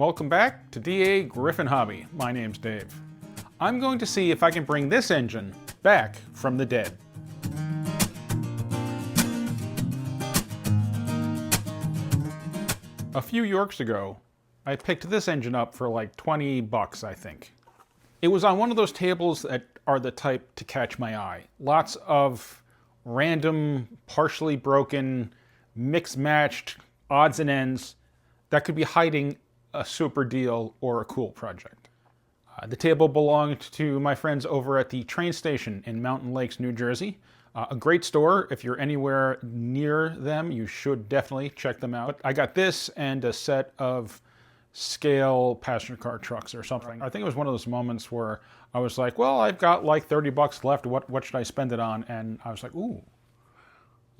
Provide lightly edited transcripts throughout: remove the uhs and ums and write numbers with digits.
Welcome back to DAGryffyn Hobby. My name's Dave. I'm going to see if I can bring this engine back from the dead. A few Yorks ago, I picked this engine up for like 20 bucks, I think. It was on one of those tables that are the type to catch my eye. Lots of random, partially broken, mixed-matched odds and ends that could be hiding a super deal or a cool project. The table belonged to my friends over at the train station in Mountain Lakes, New Jersey. A great store. If you're anywhere near them, you should definitely check them out. I got this and a set of scale passenger car trucks or something. I think it was one of those moments where I was like, well, I've got like 30 bucks left. What should I spend it on? And I was like, ooh,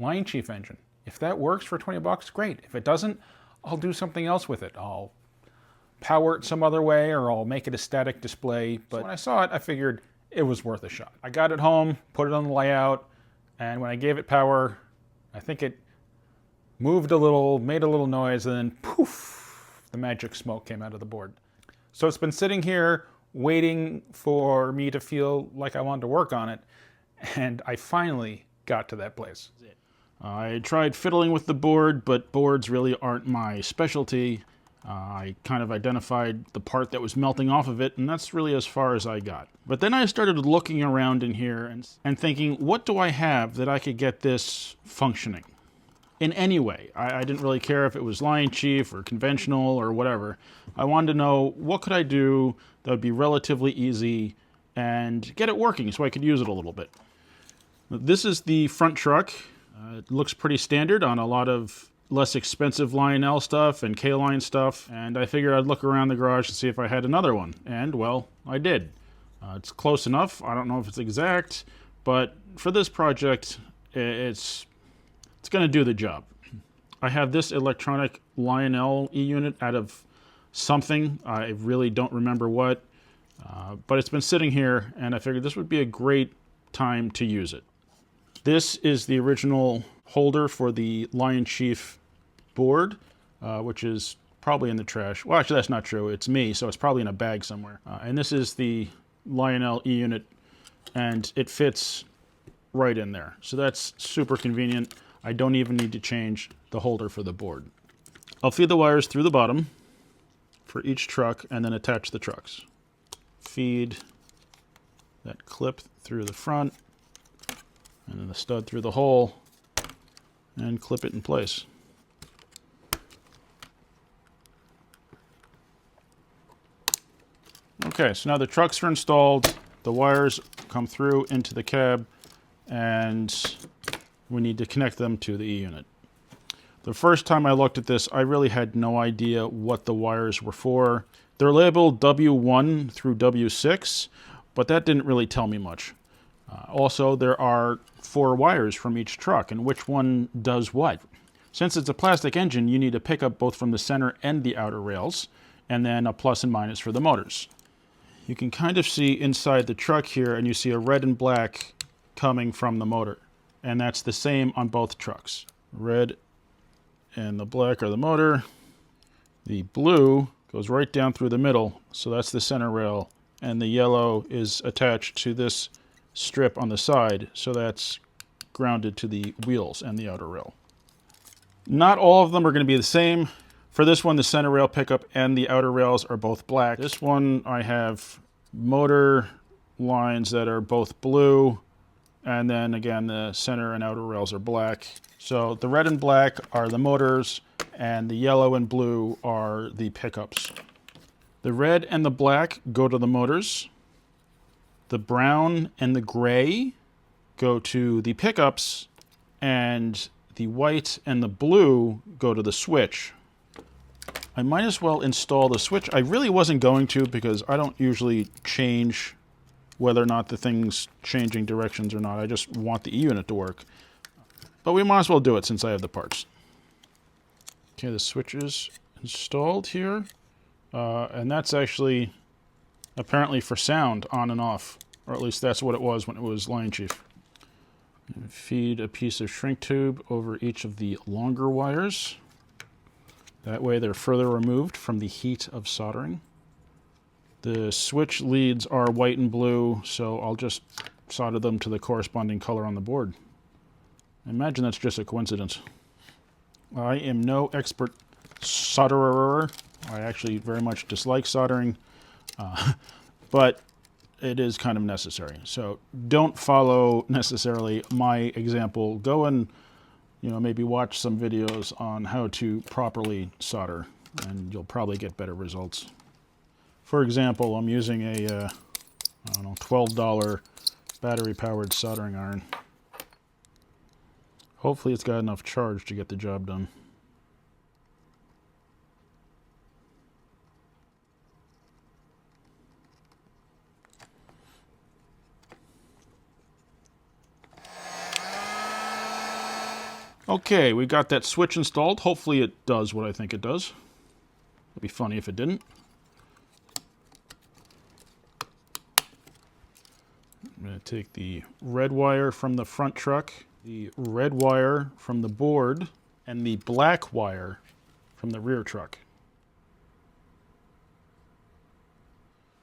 Lionchief engine. If that works for 20 bucks, great. If it doesn't, I'll do something else with it. I'll power it some other way, or I'll make it a static display. But when I saw it, I figured it was worth a shot. I got it home, put it on the layout, and when I gave it power, I think it moved a little, made a little noise, and then poof, the magic smoke came out of the board. So it's been sitting here waiting for me to feel like I wanted to work on it, and I finally got to that place. I tried fiddling with the board, but boards really aren't my specialty. I kind of identified the part that was melting off of it, and that's really as far as I got. But then I started looking around in here and thinking, what do I have that I could get this functioning in any way? I didn't really care if it was Lionchief or conventional or whatever. I wanted to know, what could I do that would be relatively easy and get it working so I could use it a little bit. This is the front truck. It looks pretty standard on a lot of less expensive Lionel stuff and K-Line stuff, and I figured I'd look around the garage to see if I had another one, and well, I did. It's close enough. I don't know if it's exact, but for this project, it's going to do the job. I have this electronic Lionel E-unit out of something. I really don't remember what, but it's been sitting here, and I figured this would be a great time to use it. This is the original holder for the Lionchief board, which is probably in the trash. Well, actually, that's not true. It's me, so it's probably in a bag somewhere. And this is the Lionel E-unit, and it fits right in there. So that's super convenient. I don't even need to change the holder for the board. I'll feed the wires through the bottom for each truck and then attach the trucks. Feed that clip through the front, and then the stud through the hole, and clip it in place. Okay, so now the trucks are installed, the wires come through into the cab, and we need to connect them to the E-unit. The first time I looked at this, I really had no idea what the wires were for. They're labeled W1 through W6, but that didn't really tell me much. Also, there are 4 wires from each truck, and which one does what? Since it's a plastic engine, you need a pickup both from the center and the outer rails, and then a plus and minus for the motors. You can kind of see inside the truck here, and you see a red and black coming from the motor, and that's the same on both trucks. Red and the black are the motor. The blue goes right down through the middle, so that's the center rail, and the yellow is attached to this strip on the side, so that's grounded to the wheels and the outer rail. Not all of them are going to be the same. For this one, the center rail pickup and the outer rails are both black. This one, I have motor lines that are both blue, and then again, the center and outer rails are black. So the red and black are the motors, and the yellow and blue are the pickups. The red and the black go to the motors. The brown and the gray go to the pickups, and the white and the blue go to the switch. I might as well install the switch. I really wasn't going to, because I don't usually change whether or not the thing's changing directions or not. I just want the E-unit to work. But we might as well do it since I have the parts. Okay, the switch is installed here, and that's actually apparently for sound on and off, or at least that's what it was when it was Lionchief. Feed a piece of shrink tube over each of the longer wires. That way they're further removed from the heat of soldering. The switch leads are white and blue, so I'll just solder them to the corresponding color on the board. I imagine that's just a coincidence. I am no expert solderer. I actually very much dislike soldering, but it is kind of necessary. So don't follow necessarily my example. Go and maybe watch some videos on how to properly solder, and you'll probably get better results. For example, I'm using a I don't know, $12 battery-powered soldering iron. Hopefully it's got enough charge to get the job done. Okay, we got that switch installed. Hopefully it does what I think it does. It'd be funny if it didn't. I'm going to take the red wire from the front truck, the red wire from the board, and the black wire from the rear truck.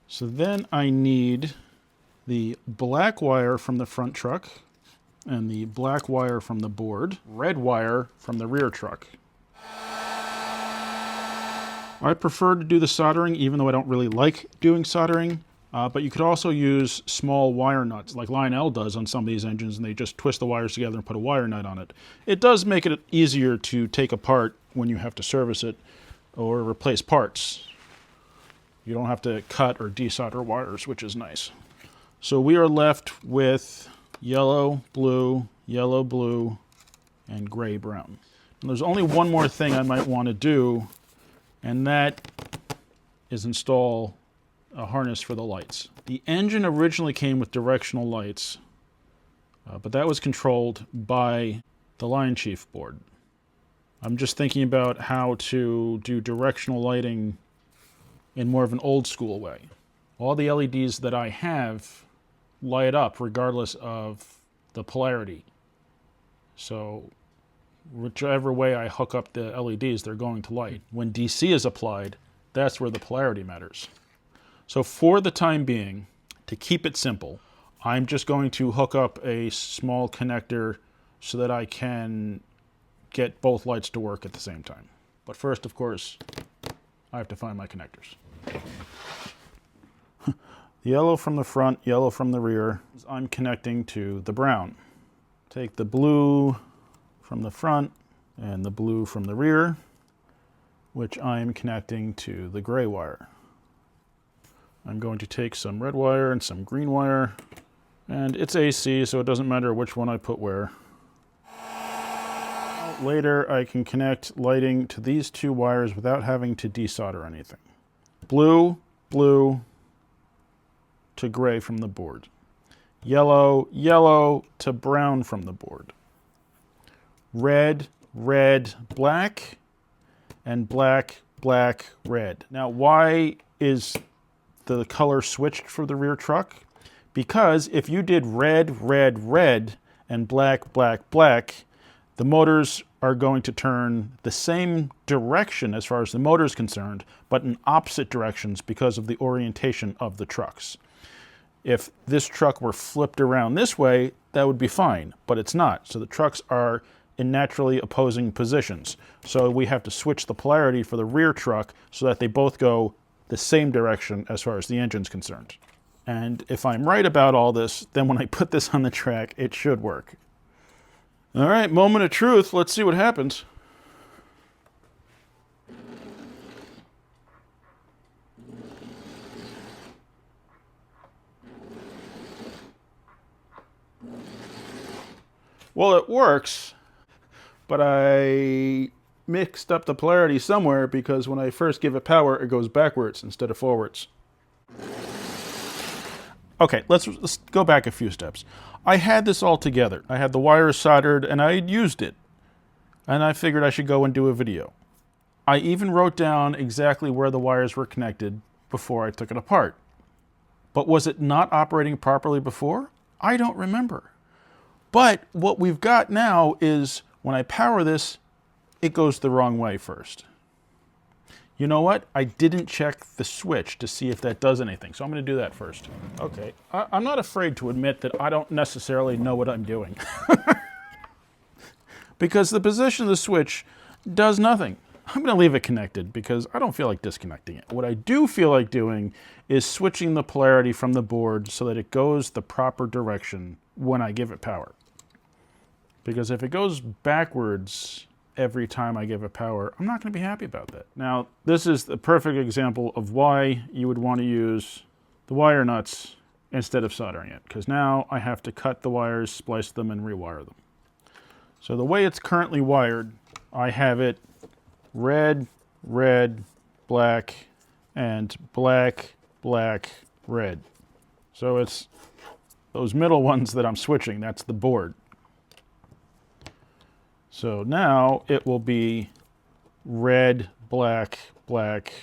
So then I need the black wire from the front truck, and the black wire from the board, red wire from the rear truck. I prefer to do the soldering, even though I don't really like doing soldering, but you could also use small wire nuts, like Lionel does on some of these engines, and they just twist the wires together and put a wire nut on it. It does make it easier to take apart when you have to service it or replace parts. You don't have to cut or desolder wires, which is nice. So we are left with yellow, blue, and gray, brown. And there's only one more thing I might want to do, and that is install a harness for the lights. The engine originally came with directional lights, but that was controlled by the Lionchief board. I'm just thinking about how to do directional lighting in more of an old school way. All the LEDs that I have light up regardless of the polarity. So whichever way I hook up the LEDs, they're going to light. When DC is applied, that's where the polarity matters. So for the time being, to keep it simple, I'm just going to hook up a small connector so that I can get both lights to work at the same time. But first, of course, I have to find my connectors. Yellow from the front, yellow from the rear. I'm connecting to the brown. Take the blue from the front and the blue from the rear, which I'm connecting to the gray wire. I'm going to take some red wire and some green wire, and it's AC, so it doesn't matter which one I put where. Later, I can connect lighting to these two wires without having to desolder anything. Blue, blue, to gray from the board. Yellow, yellow to brown from the board. Red, red, black, and black, black, red. Now, why is the color switched for the rear truck? Because if you did red, red, red, and black, black, black, the motors are going to turn the same direction as far as the motor is concerned, but in opposite directions because of the orientation of the trucks. If this truck were flipped around this way, that would be fine, but it's not. So the trucks are in naturally opposing positions. So we have to switch the polarity for the rear truck so that they both go the same direction as far as the engine's concerned. And if I'm right about all this, then when I put this on the track, it should work. All right, moment of truth. Let's see what happens. Well, it works, but I mixed up the polarity somewhere because when I first give it power, it goes backwards instead of forwards. Okay, let's go back a few steps. I had this all together. I had the wires soldered and I had used it. And I figured I should go and do a video. I even wrote down exactly where the wires were connected before I took it apart. But was it not operating properly before? I don't remember. But what we've got now is when I power this, it goes the wrong way first. You know what? I didn't check the switch to see if that does anything, so I'm going to do that first. Okay. I'm not afraid to admit that I don't necessarily know what I'm doing. Because the position of the switch does nothing. I'm going to leave it connected because I don't feel like disconnecting it. What I do feel like doing is switching the polarity from the board so that it goes the proper direction when I give it power. Because if it goes backwards every time I give it power, I'm not going to be happy about that. Now, this is the perfect example of why you would want to use the wire nuts instead of soldering it. Because now I have to cut the wires, splice them, and rewire them. So the way it's currently wired, I have it red, red, black, and black, black, red. So it's those middle ones that I'm switching, that's the board. So now it will be red, black, black,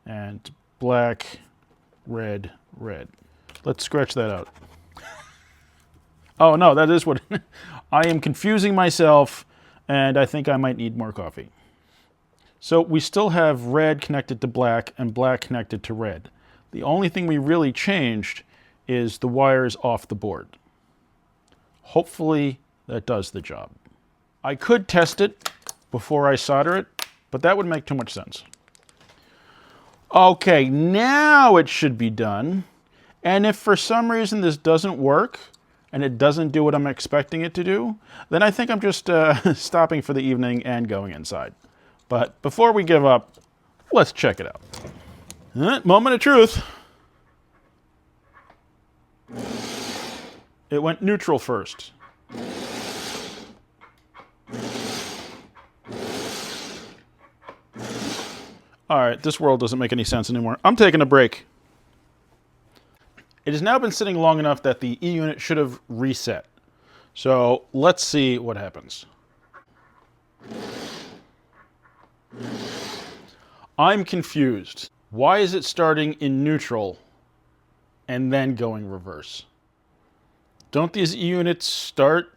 and black, red, red. Let's scratch that out. Oh no, that is what I am confusing myself, and I think I might need more coffee. So we still have red connected to black and black connected to red. The only thing we really changed is the wires off the board. Hopefully that does the job. I could test it before I solder it, but that would make too much sense. Okay, now it should be done. And if for some reason this doesn't work, and it doesn't do what I'm expecting it to do, then I think I'm just stopping for the evening and going inside. But before we give up, let's check it out. Moment of truth. It went neutral first. All right, this world doesn't make any sense anymore. I'm taking a break. It has now been sitting long enough that the E-unit should have reset. So let's see what happens. I'm confused. Why is it starting in neutral and then going reverse? Don't these E-units start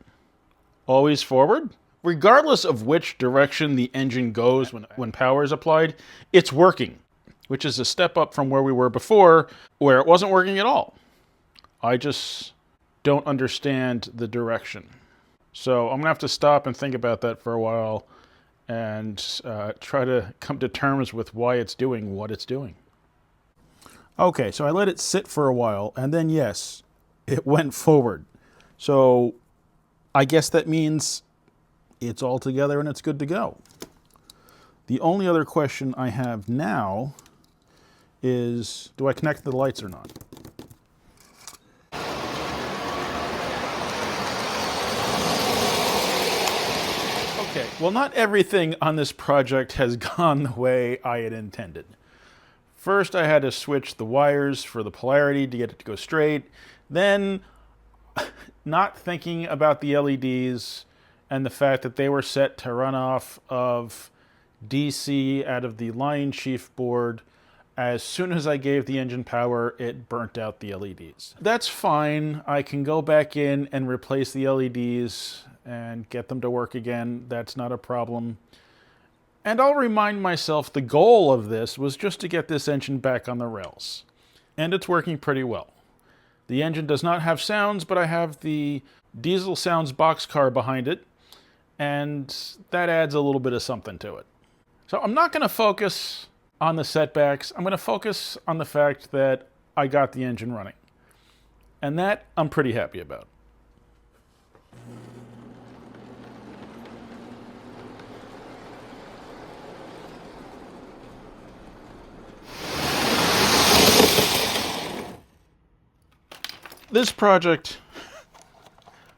always forward? Regardless of which direction the engine goes when power is applied, it's working, which is a step up from where we were before, where it wasn't working at all. I just don't understand the direction. So I'm gonna have to stop and think about that for a while and try to come to terms with why it's doing what it's doing. Okay, so I let it sit for a while, and then yes, it went forward. So I guess that means it's all together and it's good to go. The only other question I have now is, do I connect the lights or not? Okay, well, not everything on this project has gone the way I had intended. First, I had to switch the wires for the polarity to get it to go straight. Then, not thinking about the LEDs and the fact that they were set to run off of DC out of the Lionchief board, as soon as I gave the engine power, it burnt out the LEDs. That's fine. I can go back in and replace the LEDs and get them to work again. That's not a problem. And I'll remind myself the goal of this was just to get this engine back on the rails. And it's working pretty well. The engine does not have sounds, but I have the Diesel Sounds boxcar behind it, and that adds a little bit of something to it. So I'm not going to focus on the setbacks. I'm going to focus on the fact that I got the engine running. And that I'm pretty happy about. This project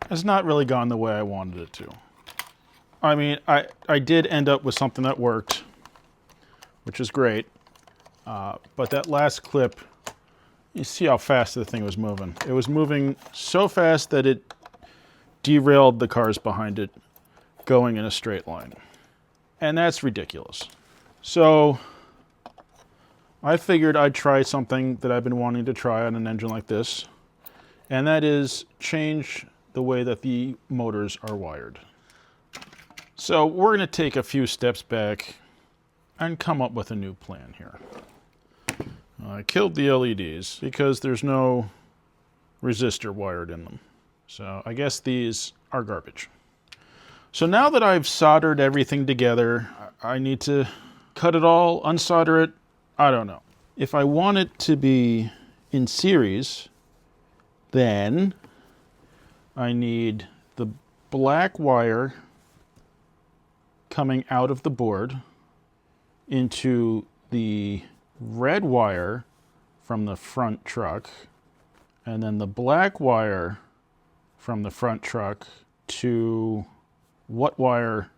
has not really gone the way I wanted it to. I mean, I did end up with something that worked, which is great. But that last clip, you see how fast the thing was moving. It was moving so fast that it derailed the cars behind it going in a straight line. And that's ridiculous. So I figured I'd try something that I've been wanting to try on an engine like this, and that is change the way that the motors are wired. So we're going to take a few steps back and come up with a new plan here. I killed the LEDs because there's no resistor wired in them. So I guess these are garbage. So now that I've soldered everything together, I need to cut it all, unsolder it, I don't know. If I want it to be in series, then I need the black wire coming out of the board into the red wire from the front truck, and then the black wire from the front truck to what wire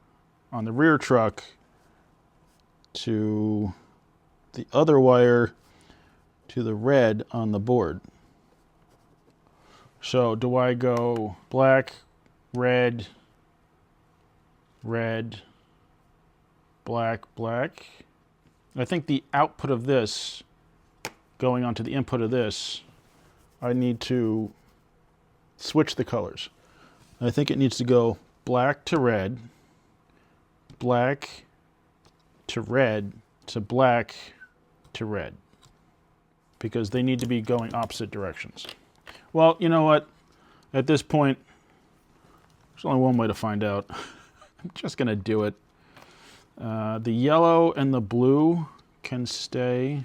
on the rear truck to the other wire to the red on the board. So do I go black, red, red, black, black? I think the output of this going onto the input of this, I need to switch the colors. I think it needs to go black to red, black to red to black to red, because they need to be going opposite directions. Well, you know what? At this point, there's only one way to find out. I'm just going to do it. The yellow and the blue can stay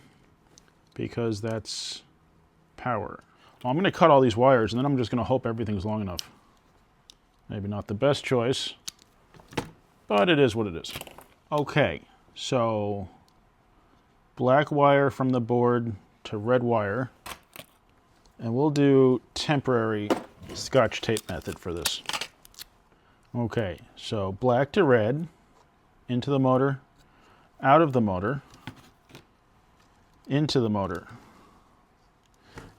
because that's power. Well, I'm going to cut all these wires, and then I'm just going to hope everything's long enough. Maybe not the best choice, but it is what it is. Okay, so black wire from the board to red wire, and we'll do temporary Scotch tape method for this. Okay, so black to red, into the motor, out of the motor, into the motor.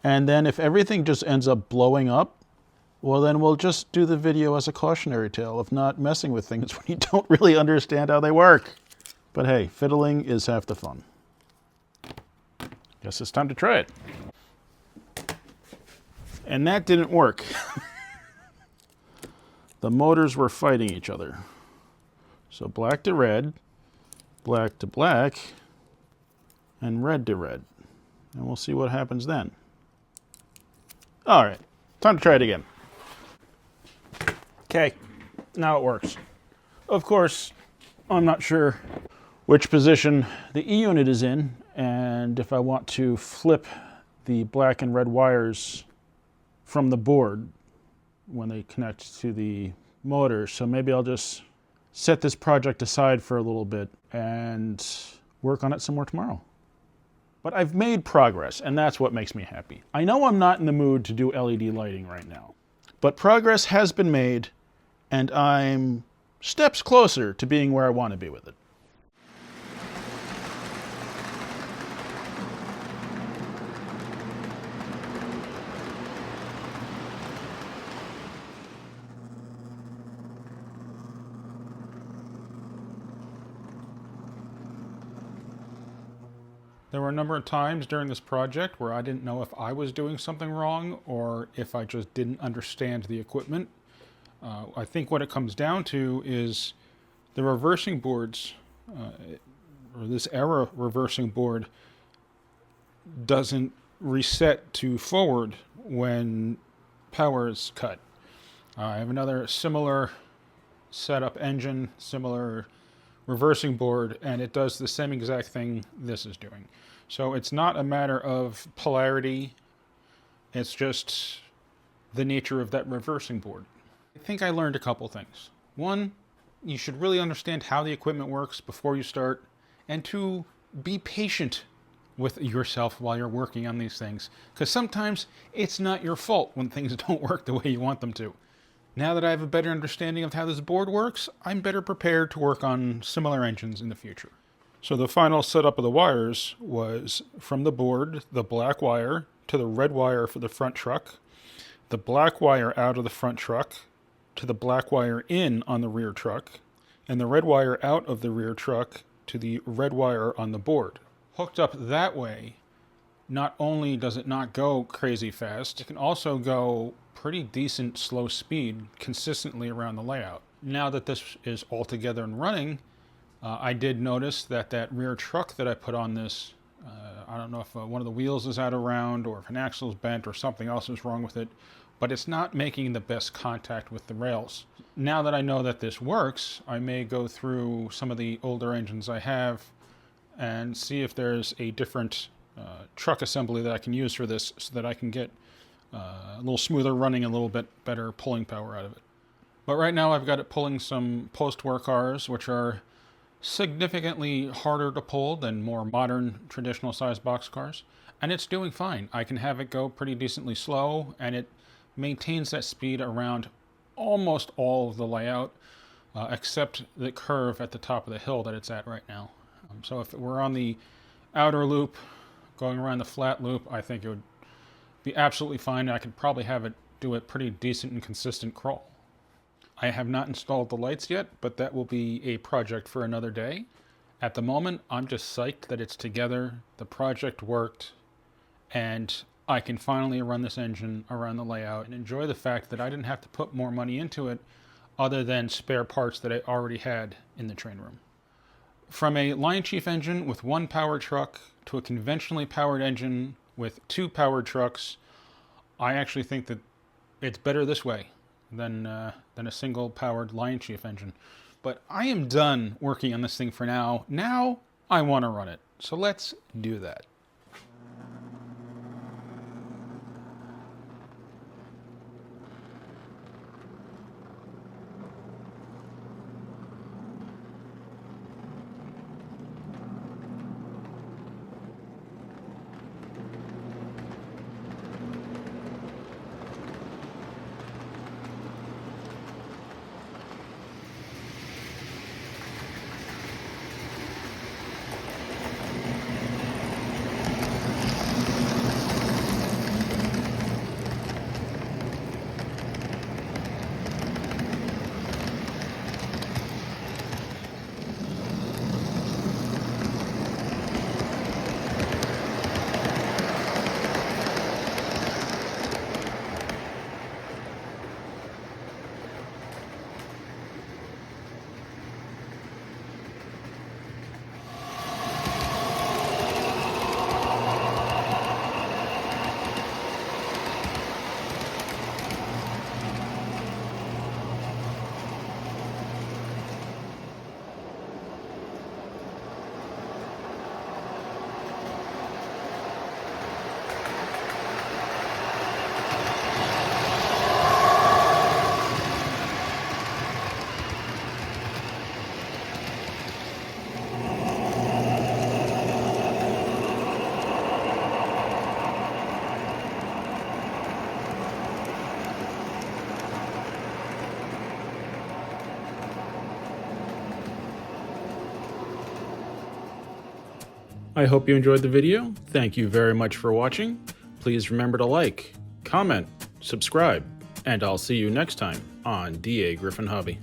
And then if everything just ends up blowing up, well, then we'll just do the video as a cautionary tale of not messing with things when you don't really understand how they work. But hey, fiddling is half the fun. Guess it's time to try it. And that didn't work. The motors were fighting each other. So black to red, black to black, and red to red. And we'll see what happens then. All right, time to try it again. Okay, now it works. Of course, I'm not sure which position the E unit is in, and if I want to flip the black and red wires from the board when they connect to the motor. So maybe I'll just set this project aside for a little bit and work on it some more tomorrow. But I've made progress, and that's what makes me happy. I know I'm not in the mood to do LED lighting right now, but progress has been made, and I'm steps closer to being where I want to be with it. There were a number of times during this project where I didn't know if I was doing something wrong or if I just didn't understand the equipment. I think what it comes down to is the reversing boards, or this error reversing board, doesn't reset to forward when power is cut. I have another similar setup engine, similar reversing board, and it does the same exact thing this is doing. So it's not a matter of polarity, it's just the nature of that reversing board. I think I learned a couple things. One, you should really understand how the equipment works before you start, and two, be patient with yourself while you're working on these things, because sometimes it's not your fault when things don't work the way you want them to. Now that I have a better understanding of how this board works, I'm better prepared to work on similar engines in the future. So the final setup of the wires was from the board, the black wire to the red wire for the front truck, the black wire out of the front truck to the black wire in on the rear truck, and the red wire out of the rear truck to the red wire on the board. Hooked up that way, not only does it not go crazy fast, it can also go pretty decent slow speed consistently around the layout. Now that this is all together and running, I did notice that that rear truck that I put on this, I don't know if one of the wheels is out of round or if an axle is bent or something else is wrong with it, but it's not making the best contact with the rails. Now that I know that this works, I may go through some of the older engines I have and see if there's a different truck assembly that I can use for this so that I can get a little smoother running and a little bit better pulling power out of it. But right now I've got it pulling some post-war cars, which are significantly harder to pull than more modern traditional size box cars, and it's doing fine. I can have it go pretty decently slow, and it maintains that speed around almost all of the layout, except the curve at the top of the hill that it's at right now. So if it were on the outer loop, going around the flat loop, I think it would be absolutely fine. I could probably have it do a pretty decent and consistent crawl. I have not installed the lights yet, but that will be a project for another day. At the moment, I'm just psyched that it's together, the project worked, and I can finally run this engine around the layout and enjoy the fact that I didn't have to put more money into it other than spare parts that I already had in the train room. From a Lionchief engine with one power truck to a conventionally powered engine with 2 powered trucks, I actually think that it's better this way than a single powered Lionchief engine. But I am done working on this thing for now. Now I want to run it. So let's do that. I hope you enjoyed the video. Thank you very much for watching. Please remember to like, comment, subscribe, and I'll see you next time on DAGryffyn Hobby.